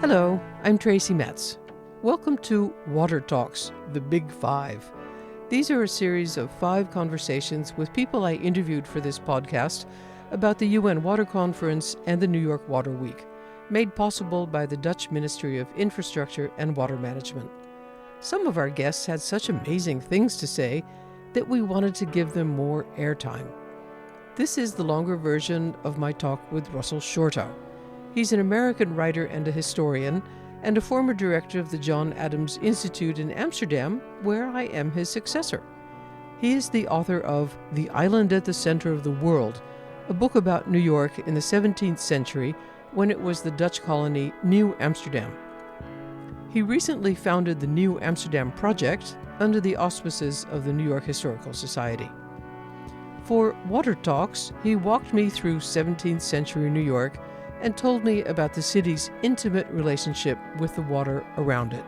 Hello, I'm Tracy Metz. Welcome to Water Talks, the Big Five. These are a series of 5 conversations with people I interviewed for this podcast about the UN Water Conference and the New York Water Week, made possible by the Dutch Ministry of Infrastructure and Water Management. Some of our guests had such amazing things to say that we wanted to give them more airtime. This is the longer version of my talk with Russell Shorto. He's an American writer and a historian, and a former director of the John Adams Institute in Amsterdam, where I am his successor. He is the author of The Island at the Center of the World, a book about New York in the 17th century when it was the Dutch colony New Amsterdam. He recently founded the New Amsterdam Project under the auspices of the New York Historical Society. For Water Talks, he walked me through 17th century New York and told me about the city's intimate relationship with the water around it.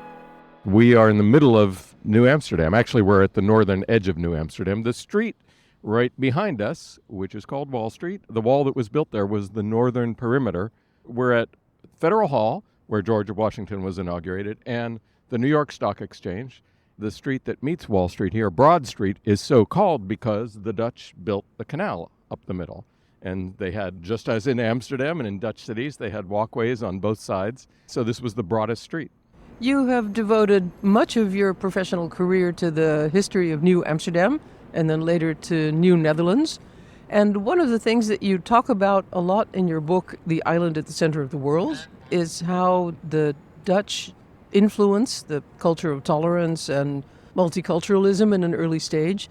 We are in the middle of New Amsterdam. Actually, we're at the northern edge of New Amsterdam. The street right behind us, which is called Wall Street, the wall that was built there was the northern perimeter. We're at Federal Hall, where George Washington was inaugurated, and the New York Stock Exchange. The street that meets Wall Street here, Broad Street, is so called because the Dutch built the canal up the middle. And they had, just as in Amsterdam and in Dutch cities, they had walkways on both sides. So this was the broadest street. You have devoted much of your professional career to the history of New Amsterdam and then later to New Netherlands. And one of the things that you talk about a lot in your book, The Island at the Center of the World, is how the Dutch influence, the culture of tolerance and multiculturalism in an early stage,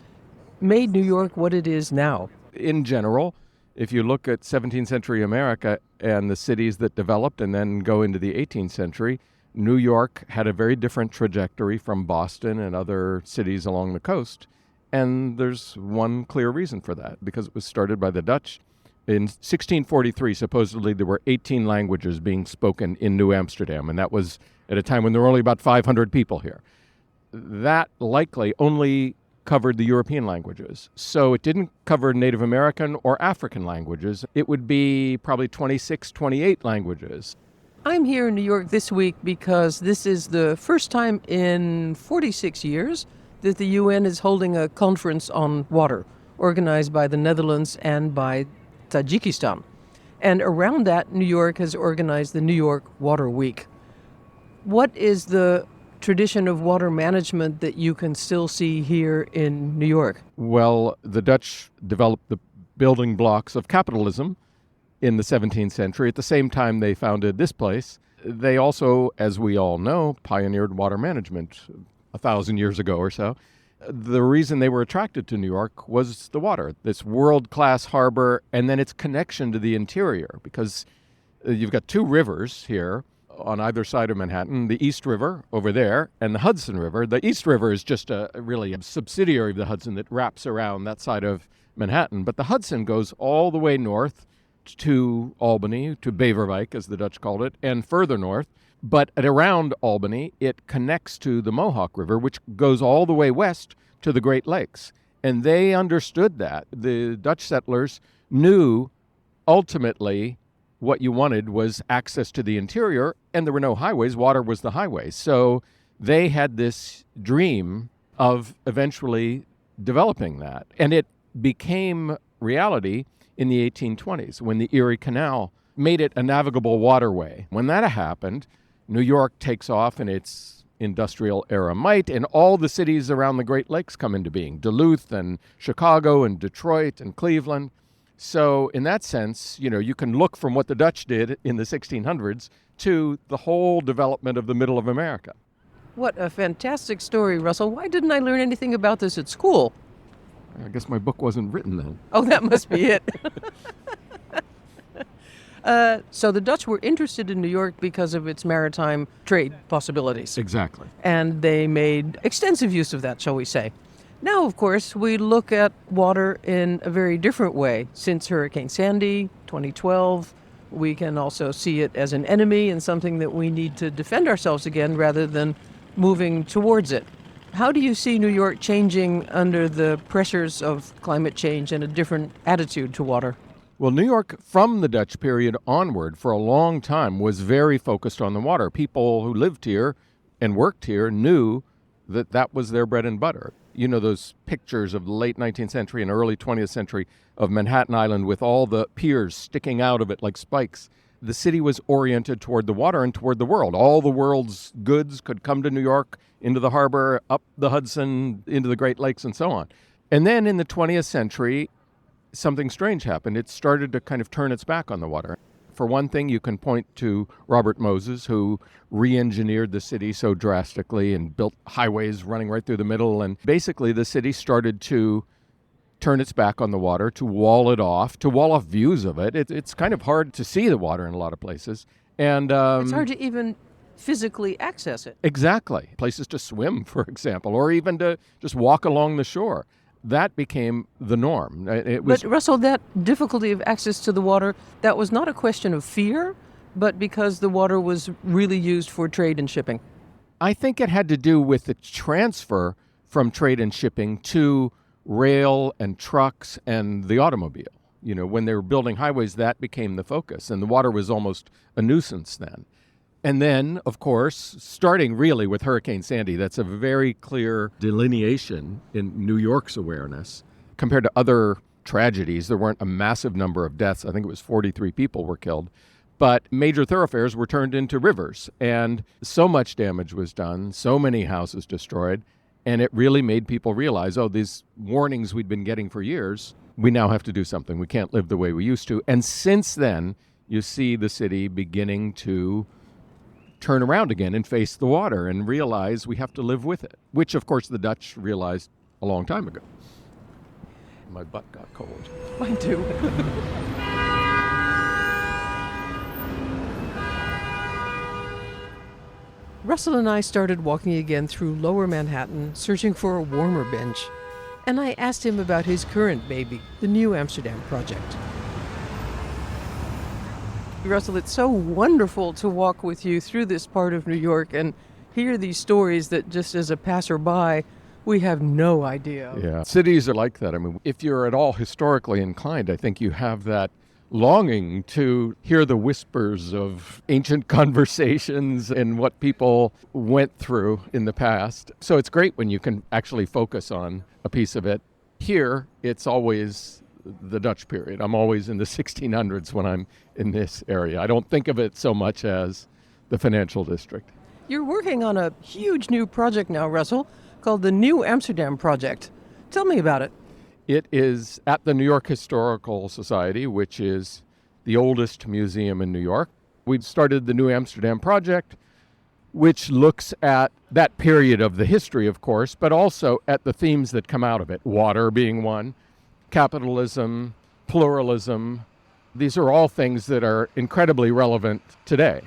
made New York what it is now. In general, if you look at 17th century America and the cities that developed and then go into the 18th century, New York had a very different trajectory from Boston and other cities along the coast. And there's one clear reason for that, because it was started by the Dutch. In 1643, supposedly there were 18 languages being spoken in New Amsterdam, and that was at a time when there were only about 500 people here. That likely only covered the European languages. So it didn't cover Native American or African languages. It would be probably 26, 28 languages. I'm here in New York this week because this is the first time in 46 years that the UN is holding a conference on water, organized by the Netherlands and by Tajikistan. And around that, New York has organized the New York Water Week. What is the tradition of water management that you can still see here in New York? Well, the Dutch developed the building blocks of capitalism in the 17th century. At the same time they founded this place, they also, as we all know, pioneered water management 1,000 years ago or so. The reason they were attracted to New York was the water, this world-class harbor, and then its connection to the interior, because you've got 2 rivers here on either side of Manhattan, the East River over there and the Hudson River. The East River is just really a subsidiary of the Hudson that wraps around that side of Manhattan. But the Hudson goes all the way north to Albany, to Beverwijk, as the Dutch called it, and further north. But at around Albany, it connects to the Mohawk River, which goes all the way west to the Great Lakes. And they understood that. The Dutch settlers knew ultimately what you wanted was access to the interior, and there were no highways. Water was the highway. So they had this dream of eventually developing that. And it became reality in the 1820s when the Erie Canal made it a navigable waterway. When that happened, New York takes off in its industrial era might, and all the cities around the Great Lakes come into being. Duluth and Chicago and Detroit and Cleveland. So in that sense, you can look from what the Dutch did in the 1600s to the whole development of the middle of America. What a fantastic story, Russell. Why didn't I learn anything about this at school? I guess my book wasn't written then. Oh, that must be it. So the Dutch were interested in New York because of its maritime trade possibilities. Exactly. And they made extensive use of that, shall we say. Now, of course, we look at water in a very different way. Since Hurricane Sandy, 2012, we can also see it as an enemy and something that we need to defend ourselves again rather than moving towards it. How do you see New York changing under the pressures of climate change and a different attitude to water? Well, New York, from the Dutch period onward, for a long time, was very focused on the water. People who lived here and worked here knew that that was their bread and butter. You know those pictures of the late 19th century and early 20th century of Manhattan Island with all the piers sticking out of it like spikes. The city was oriented toward the water and toward the world. All the world's goods could come to New York, into the harbor, up the Hudson, into the Great Lakes, and so on. And then in the 20th century, something strange happened. It started to kind of turn its back on the water. For one thing, you can point to Robert Moses, who re-engineered the city so drastically and built highways running right through the middle. And basically, the city started to turn its back on the water, to wall it off, to wall off views of it. It's kind of hard to see the water in a lot of places. And it's hard to even physically access it. Exactly. Places to swim, for example, or even to just walk along the shore. That became the norm. But Russell, that difficulty of access to the water, that was not a question of fear, but because the water was really used for trade and shipping. I think it had to do with the transfer from trade and shipping to rail and trucks and the automobile. You know, when they were building highways, that became the focus, and the water was almost a nuisance then. And then, of course, starting really with Hurricane Sandy, that's a very clear delineation in New York's awareness. Compared to other tragedies, there weren't a massive number of deaths. I think it was 43 people were killed. But major thoroughfares were turned into rivers, and so much damage was done, so many houses destroyed, and it really made people realize, oh, these warnings we'd been getting for years, we now have to do something. We can't live the way we used to. And since then, you see the city beginning to turn around again and face the water and realize we have to live with it, which, of course, the Dutch realized a long time ago. My butt got cold. Mine too. Russell and I started walking again through Lower Manhattan, searching for a warmer bench. And I asked him about his current baby, the New Amsterdam Project. Russell, it's so wonderful to walk with you through this part of New York and hear these stories that just as a passerby, we have no idea. Yeah, cities are like that. I mean, if you're at all historically inclined, I think you have that longing to hear the whispers of ancient conversations and what people went through in the past. So it's great when you can actually focus on a piece of it. Here, it's always the Dutch period. I'm always in the 1600s when I'm in this area. I don't think of it so much as the financial district. You're working on a huge new project now, Russell, called the New Amsterdam Project. Tell me about it. It is at the New York Historical Society, which is the oldest museum in New York. We've started the New Amsterdam Project, which looks at that period of the history, of course, but also at the themes that come out of it. Water being one, capitalism, pluralism. These are all things that are incredibly relevant today.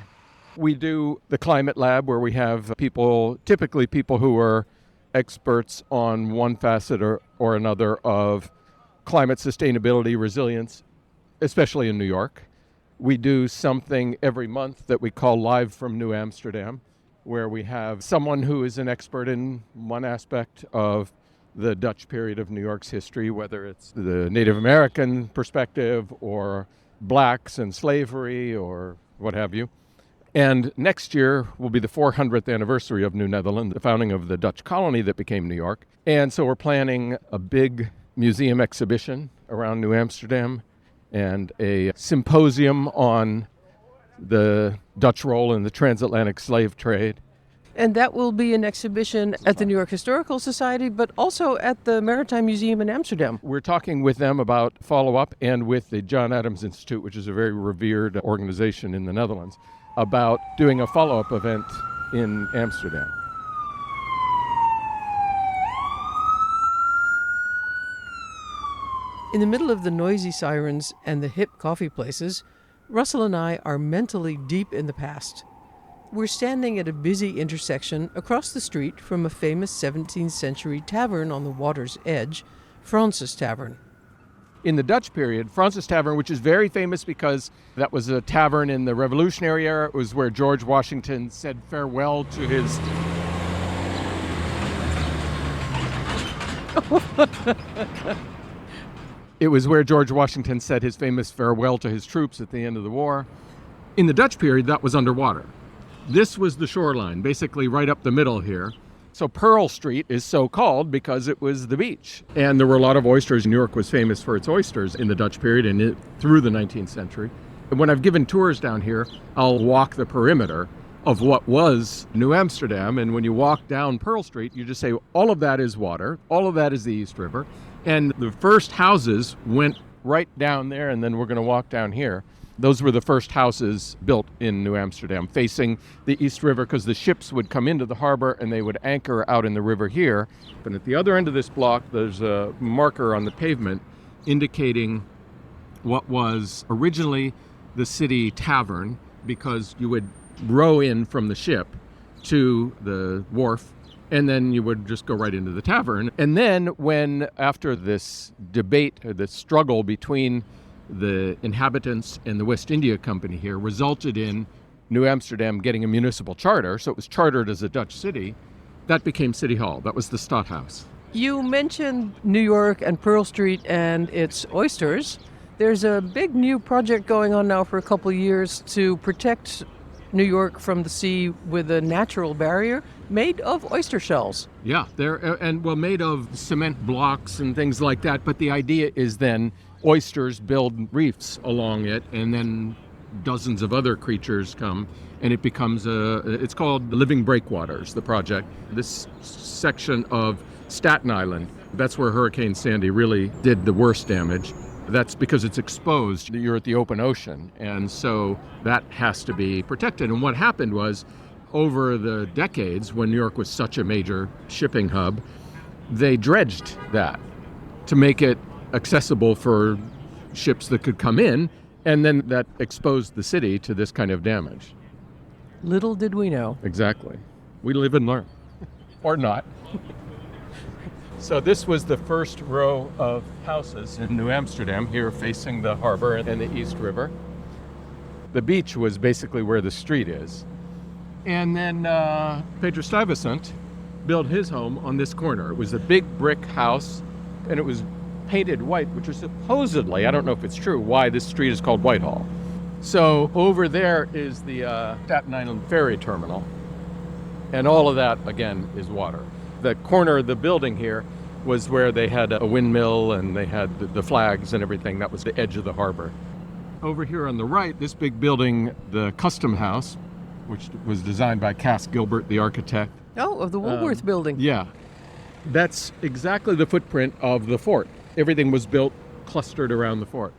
We do the climate lab where we have people, typically people who are experts on one facet or another of climate sustainability, resilience, especially in New York. We do something every month that we call Live from New Amsterdam, where we have someone who is an expert in one aspect of the Dutch period of New York's history, whether it's the Native American perspective or blacks and slavery or what have you. And next year will be the 400th anniversary of New Netherland, the founding of the Dutch colony that became New York. And so we're planning a big museum exhibition around New Amsterdam and a symposium on the Dutch role in the transatlantic slave trade. And that will be an exhibition at the New York Historical Society, but also at the Maritime Museum in Amsterdam. We're talking with them about follow-up and with the John Adams Institute, which is a very revered organization in the Netherlands, about doing a follow-up event in Amsterdam. In the middle of the noisy sirens and the hip coffee places, Russell and I are mentally deep in the past. We're standing at a busy intersection across the street from a famous 17th century tavern on the water's edge, Francis Tavern. In the Dutch period, Francis Tavern, which is very famous because that was a tavern in the Revolutionary era, it was where George Washington said farewell to his... It was where George Washington said his famous farewell to his troops at the end of the war. In the Dutch period, that was underwater. This was the shoreline, basically right up the middle here. So Pearl Street is so called because it was the beach. And there were a lot of oysters. New York was famous for its oysters in the Dutch period and through the 19th century. And when I've given tours down here, I'll walk the perimeter of what was New Amsterdam. And when you walk down Pearl Street, you just say, all of that is water, all of that is the East River. And the first houses went right down there, and then we're going to walk down here. Those were the first houses built in New Amsterdam, facing the East River, because the ships would come into the harbor and they would anchor out in the river here. And at the other end of this block, there's a marker on the pavement indicating what was originally the city tavern, because you would row in from the ship to the wharf, and then you would just go right into the tavern. And then when, after this debate, or this struggle between the inhabitants and the West India Company here, resulted in New Amsterdam getting a municipal charter, so it was chartered as a Dutch city, that became City Hall. That was the Stadthouse. You mentioned New York and Pearl Street and its oysters. There's a big new project going on now for a couple of years to protect New York from the sea with a natural barrier made of oyster shells. Yeah, made of cement blocks and things like that. But the idea is then oysters build reefs along it, and then dozens of other creatures come, and it becomes it's called Living Breakwaters, the project. This section of Staten Island, that's where Hurricane Sandy really did the worst damage. That's because it's exposed. You're at the open ocean, and so that has to be protected. And what happened was, over the decades, when New York was such a major shipping hub, they dredged that to make it accessible for ships that could come in, and then that exposed the city to this kind of damage. Little did we know. Exactly. We live and learn. Or not. So this was the first row of houses in New Amsterdam, here facing the harbor and the East River. The beach was basically where the street is. And then Pedro Stuyvesant built his home on this corner. It was a big brick house, and it was painted white, which was supposedly, I don't know if it's true, why this street is called Whitehall. So over there is the Staten Island ferry terminal, and all of that, again, is water. The corner of the building here was where they had a windmill, and they had the flags and everything. That was the edge of the harbor. Over here on the right, this big building, the Custom House, which was designed by Cass Gilbert, the architect. Oh, of the Woolworth building. Yeah. That's exactly the footprint of the fort. Everything was built clustered around the fort.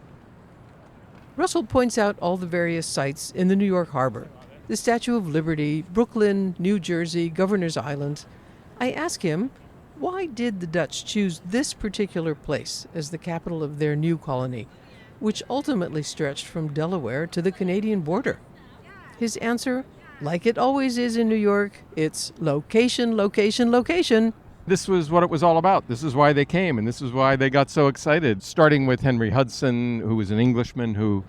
Russell points out all the various sites in the New York harbor. The Statue of Liberty, Brooklyn, New Jersey, Governor's Island. I ask him, why did the Dutch choose this particular place as the capital of their new colony, which ultimately stretched from Delaware to the Canadian border? His answer, like it always is in New York, it's location, location, location. This was what it was all about. This is why they came, and this is why they got so excited, starting with Henry Hudson, who was an Englishman who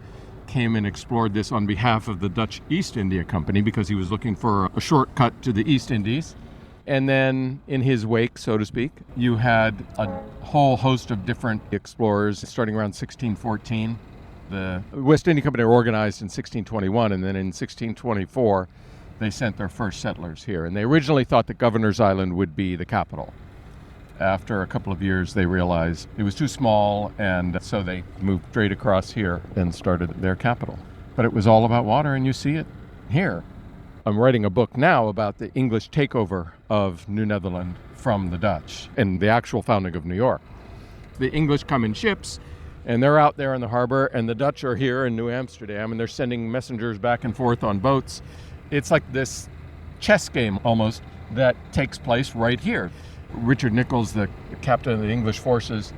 came and explored this on behalf of the Dutch East India Company because he was looking for a shortcut to the East Indies. And then in his wake, so to speak, you had a whole host of different explorers starting around 1614. The West India Company were organized in 1621, and then in 1624, they sent their first settlers here. And they originally thought that Governor's Island would be the capital. After a couple of years, they realized it was too small, and so they moved straight across here and started their capital. But it was all about water, and you see it here. I'm writing a book now about the English takeover of New Netherland from the Dutch and the actual founding of New York. The English come in ships, and they're out there in the harbor, and the Dutch are here in New Amsterdam, and they're sending messengers back and forth on boats. It's like this chess game almost that takes place right here. Richard Nicolls, the captain of the English forces,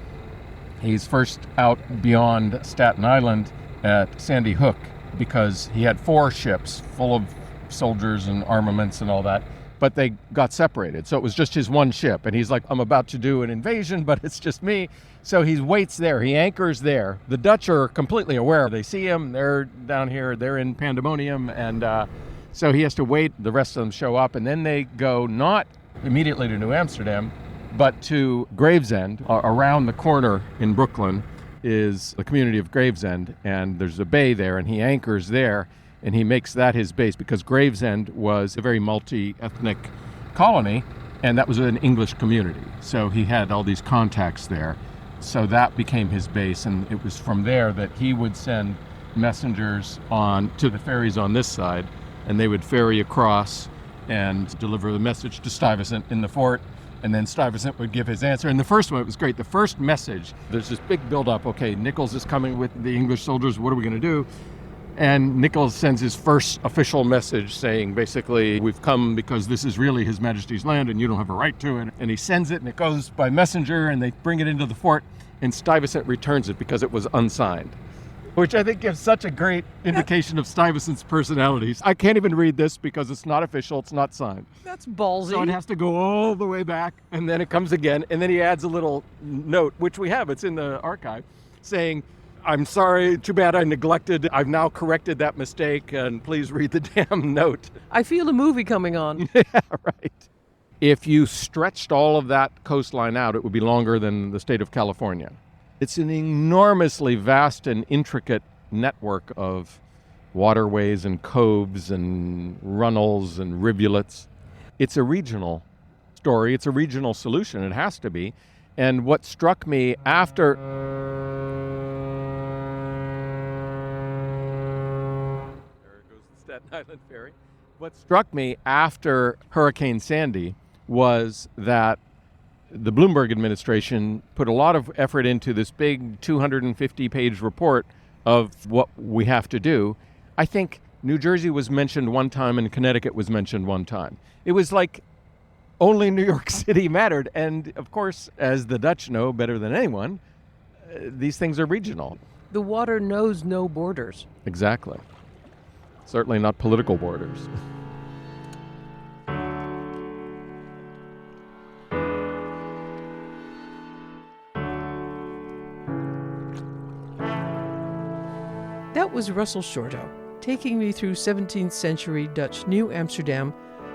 he's first out beyond Staten Island at Sandy Hook because he had 4 ships full of soldiers and armaments and all that, but they got separated. So it was just his one ship, and he's like, I'm about to do an invasion, but it's just me. So he waits there, he anchors there. The Dutch are completely aware. They see him, they're down here, they're in pandemonium, and so he has to wait, the rest of them show up, and then they go not immediately to New Amsterdam, but to Gravesend, around the corner in Brooklyn, is the community of Gravesend, and there's a bay there, and he anchors there, and he makes that his base because Gravesend was a very multi-ethnic colony, and that was an English community. So he had all these contacts there. So that became his base, and it was from there that he would send messengers on to the ferries on this side, and they would ferry across and deliver the message to Stuyvesant in the fort, and then Stuyvesant would give his answer. And the first one, it was great. The first message, there's this big build-up. Okay, Nichols is coming with the English soldiers. What are we going to do? And Nichols sends his first official message saying, basically, we've come because this is really His Majesty's land and you don't have a right to it. And he sends it, and it goes by messenger, and they bring it into the fort, and Stuyvesant returns it because it was unsigned, which I think gives such a great indication of Stuyvesant's personalities. I can't even read this because it's not official, it's not signed. That's ballsy. So it has to go all the way back, and then it comes again, and then he adds a little note, which we have, it's in the archive, saying, I'm sorry, too bad I neglected. I've now corrected that mistake, and please read the damn note. I feel a movie coming on. Yeah, right. If you stretched all of that coastline out, it would be longer than the state of California. It's an enormously vast and intricate network of waterways and coves and runnels and rivulets. It's a regional story. It's a regional solution. It has to be. And what struck me after... Staten Island Ferry. What struck me after Hurricane Sandy was that the Bloomberg administration put a lot of effort into this big 250-page report of what we have to do. I think New Jersey was mentioned one time and Connecticut was mentioned one time. It was like only New York City mattered. And of course, as the Dutch know better than anyone, these things are regional. The water knows no borders. Exactly. Certainly not political borders. That was Russell Shorto, taking me through 17th century Dutch New Amsterdam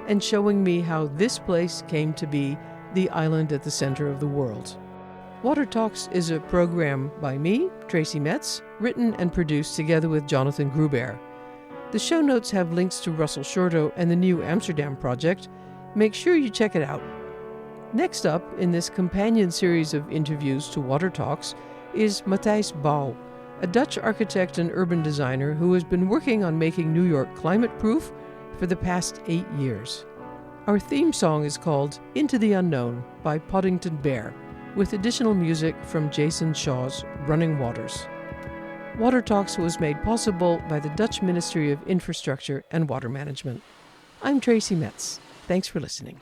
and showing me how this place came to be the island at the center of the world. Water Talks is a program by me, Tracy Metz, written and produced together with Jonathan Gruber. The show notes have links to Russell Shorto and the New Amsterdam Project. Make sure you check it out. Next up in this companion series of interviews to Water Talks is Matthijs Bouw, a Dutch architect and urban designer who has been working on making New York climate-proof for the past 8 years. Our theme song is called Into the Unknown by Poddington Bear, with additional music from Jason Shaw's Running Waters. Water Talks was made possible by the Dutch Ministry of Infrastructure and Water Management. I'm Tracy Metz. Thanks for listening.